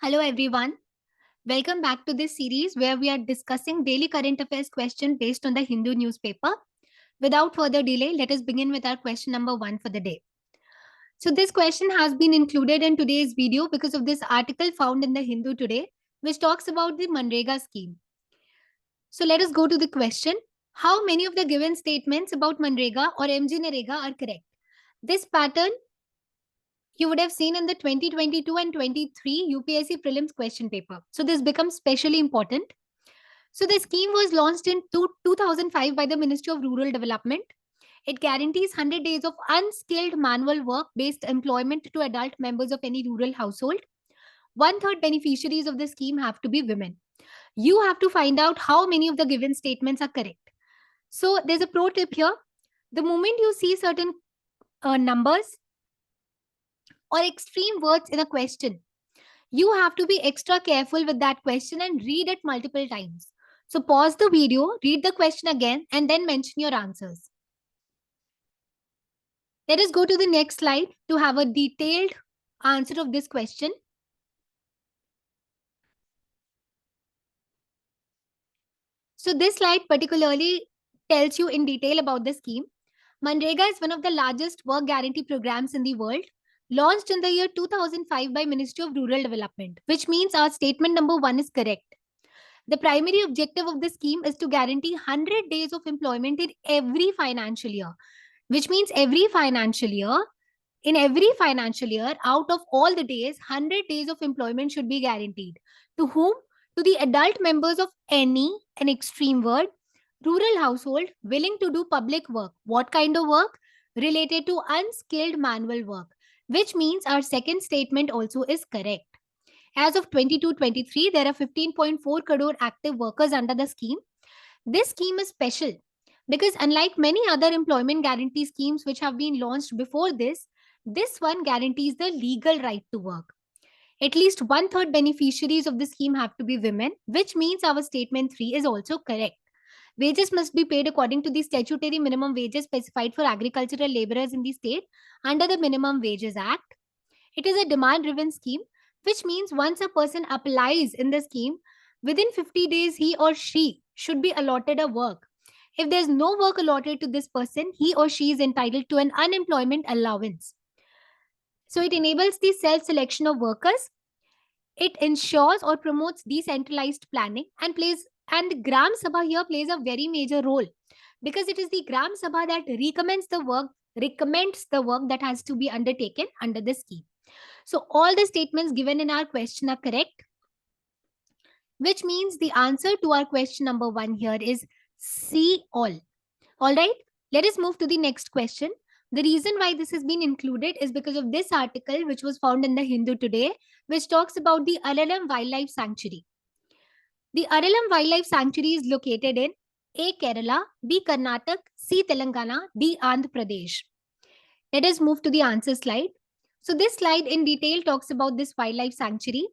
Hello, everyone. Welcome back to this series where we are discussing daily current affairs question based on the Hindu newspaper. Without further delay, let us begin with our question number one for the day. So, this question has been included in today's video because of this article found in the Hindu today, which talks about the Manrega scheme. So, let us go to the question. How many of the given statements about Manrega or MG Narega are correct? This pattern you would have seen in the 2022 and 23 UPSC prelims question paper. So this becomes specially important. So the scheme was launched in 2005 by the Ministry of Rural Development. It guarantees 100 days of unskilled manual work based employment to adult members of any rural household. One third beneficiaries of the scheme have to be women. You have to find out how many of the given statements are correct. So there's a pro tip here. The moment you see certain numbers or extreme words in a question, you have to be extra careful with that question and read it multiple times. So pause the video, read the question again, and then mention your answers. Let us go to the next slide to have a detailed answer of this question. So this slide particularly tells you in detail about the scheme. Manrega is one of the largest work guarantee programs in the world, launched in the year 2005 by Ministry of Rural Development, which means our statement number one is correct. The primary objective of the scheme is to guarantee 100 days of employment in every financial year, which means in every financial year, out of all the days, 100 days of employment should be guaranteed. To whom? To the adult members of any, an extreme word, rural household willing to do public work. What kind of work? Related to unskilled manual work, which means our second statement also is correct. As of 22-23, there are 15.4 crore active workers under the scheme. This scheme is special because unlike many other employment guarantee schemes which have been launched before this one guarantees the legal right to work. At least one third beneficiaries of the scheme have to be women, which means our statement 3 is also correct. Wages must be paid according to the statutory minimum wages specified for agricultural laborers in the state under the Minimum Wages Act. It is a demand driven scheme, which means once a person applies in the scheme, within 50 days, he or she should be allotted a work. If there's no work allotted to this person, he or she is entitled to an unemployment allowance. So it enables the self selection of workers. It ensures or promotes decentralized planning and Gram Sabha here plays a very major role because it is the Gram Sabha that recommends the work that has to be undertaken under the scheme. So all the statements given in our question are correct, which means the answer to our question number one here is C, all. All right, let us move to the next question. The reason why this has been included is because of this article, which was found in the Hindu today, which talks about the Aralam Wildlife Sanctuary. The Aralam Wildlife Sanctuary is located in A. Kerala, B. Karnataka, C. Telangana, D. Andhra Pradesh. Let us move to the answer slide. So this slide in detail talks about this wildlife sanctuary.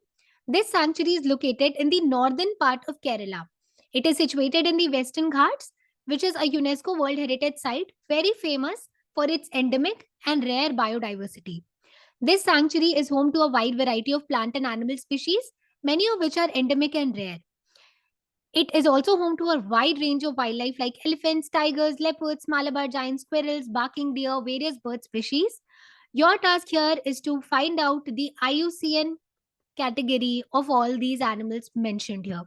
This sanctuary is located in the northern part of Kerala. It is situated in the Western Ghats, which is a UNESCO World Heritage Site, very famous for its endemic and rare biodiversity. This sanctuary is home to a wide variety of plant and animal species, many of which are endemic and rare. It is also home to a wide range of wildlife like elephants, tigers, leopards, Malabar giant squirrels, barking deer, various bird species. Your task here is to find out the IUCN category of all these animals mentioned here.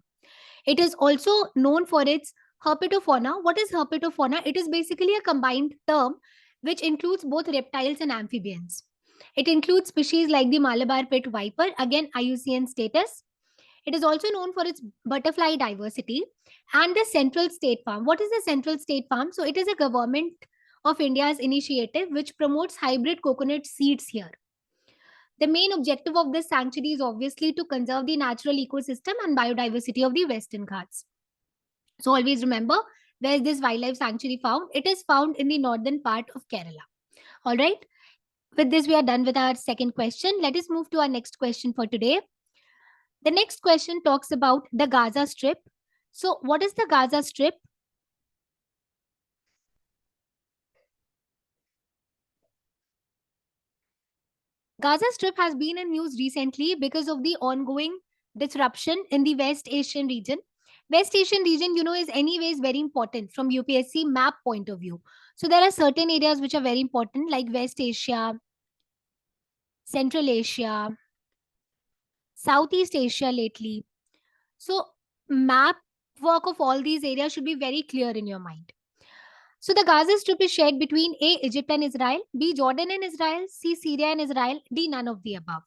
It is also known for its herpetofauna. What is herpetofauna? It is basically a combined term which includes both reptiles and amphibians. It includes species like the Malabar pit viper, again IUCN status. It is also known for its butterfly diversity and the Central State Farm. What is the Central State Farm? So it is a government of India's initiative which promotes hybrid coconut seeds here. The main objective of this sanctuary is obviously to conserve the natural ecosystem and biodiversity of the Western Ghats. So always remember, where is this wildlife sanctuary found? It is found in the northern part of Kerala. All right. With this, we are done with our second question. Let us move to our next question for today. The next question talks about the Gaza Strip. So, what is the Gaza Strip? Gaza Strip has been in news recently because of the ongoing disruption in the West Asian region. West Asian region, is anyways very important from UPSC map point of view. So there are certain areas which are very important like West Asia, Central Asia, Southeast Asia lately. So map work of all these areas should be very clear in your mind. So the Gaza Strip is shared between A, Egypt and Israel, B, Jordan and Israel, C, Syria and Israel, D, none of the above.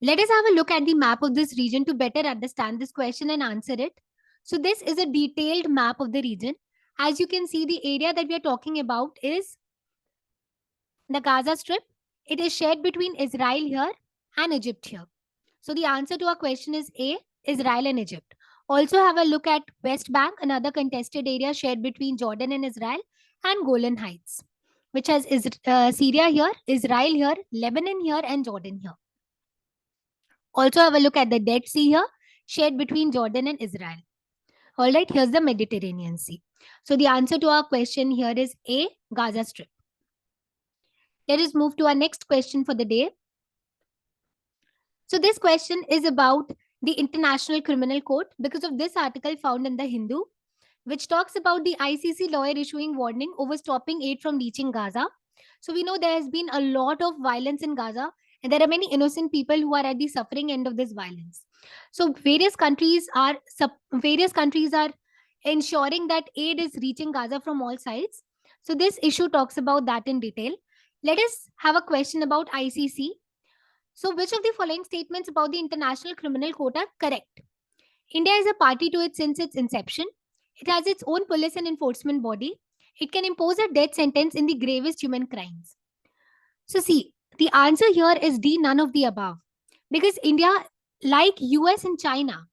Let us have a look at the map of this region to better understand this question and answer it. So this is a detailed map of the region. As you can see, the area that we are talking about is the Gaza Strip. It is shared between Israel here and Egypt here. So the answer to our question is A, Israel and Egypt. Also have a look at West Bank, another contested area shared between Jordan and Israel, and Golan Heights, which has Syria here, Israel here, Lebanon here, and Jordan here. Also have a look at the Dead Sea here, shared between Jordan and Israel. All right, here's the Mediterranean Sea. So the answer to our question here is A, Gaza Strip. Let us move to our next question for the day. So this question is about the International Criminal Court because of this article found in the Hindu, which talks about the ICC lawyer issuing warning over stopping aid from reaching Gaza. So we know there has been a lot of violence in Gaza, and there are many innocent people who are at the suffering end of this violence. So various countries are ensuring that aid is reaching Gaza from all sides. So this issue talks about that in detail. Let us have a question about ICC. So which of the following statements about the International Criminal Court are correct? India is a party to it since its inception. It has its own police and enforcement body. It can impose a death sentence in the gravest human crimes. So see, the answer here is D, none of the above. Because India, like US and China,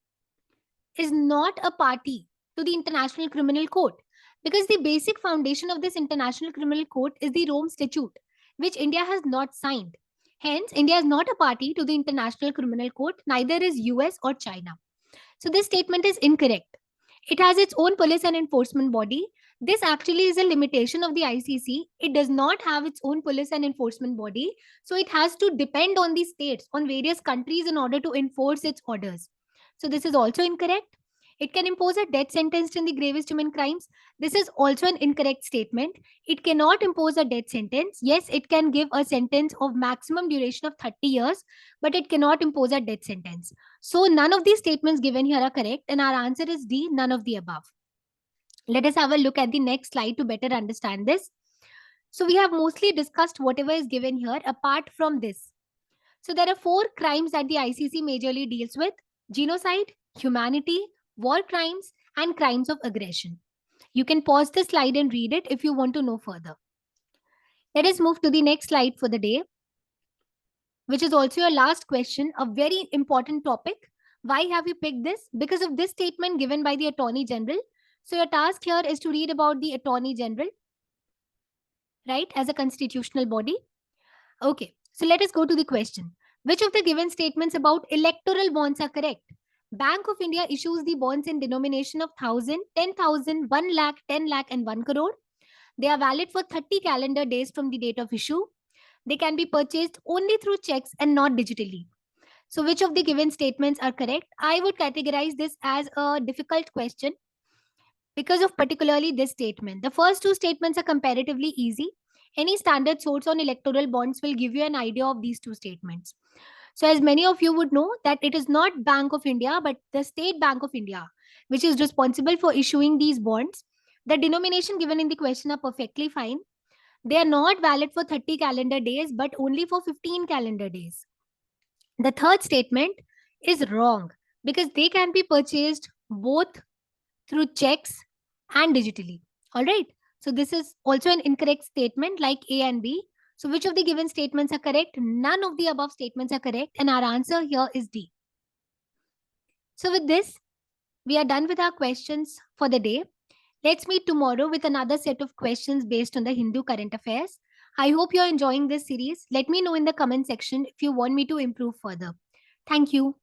is not a party to the International Criminal Court. Because the basic foundation of this International Criminal Court is the Rome Statute, which India has not signed. Hence, India is not a party to the International Criminal Court, neither is US or China. So this statement is incorrect. It has its own police and enforcement body. This actually is a limitation of the ICC. It does not have its own police and enforcement body. So it has to depend on the states, on various countries in order to enforce its orders. So this is also incorrect. It can impose a death sentence in the gravest human crimes. This is also an incorrect statement. It cannot impose a death sentence. Yes, it can give a sentence of maximum duration of 30 years, but it cannot impose a death sentence. So none of these statements given here are correct, and our answer is D, none of the above. Let us have a look at the next slide to better understand this. So we have mostly discussed whatever is given here apart from this. So there are 4 crimes that the ICC majorly deals with: genocide, humanity, war crimes, and crimes of aggression. You can pause the slide and read it if you want to know further. Let us move to the next slide for the day, which is also your last question, a very important topic. Why have you picked this? Because of this statement given by the Attorney General. So your task here is to read about the Attorney General, right, as a constitutional body. Okay, so let us go to the question. Which of the given statements about electoral bonds are correct? Bank of India issues the bonds in denomination of 1,000, 10,000, 1 lakh, 10 lakh and 1 crore. They are valid for 30 calendar days from the date of issue. They can be purchased only through checks and not digitally. So which of the given statements are correct? I would categorize this as a difficult question because of particularly this statement. The first 2 statements are comparatively easy. Any standard source on electoral bonds will give you an idea of these 2 statements. So as many of you would know that it is not Bank of India, but the State Bank of India, which is responsible for issuing these bonds. The denomination given in the question are perfectly fine. They are not valid for 30 calendar days, but only for 15 calendar days. The third statement is wrong because they can be purchased both through checks and digitally. All right. So this is also an incorrect statement like A and B. So which of the given statements are correct? None of the above statements are correct. And our answer here is D. So with this, we are done with our questions for the day. Let's meet tomorrow with another set of questions based on the Hindu current affairs. I hope you're enjoying this series. Let me know in the comment section if you want me to improve further. Thank you.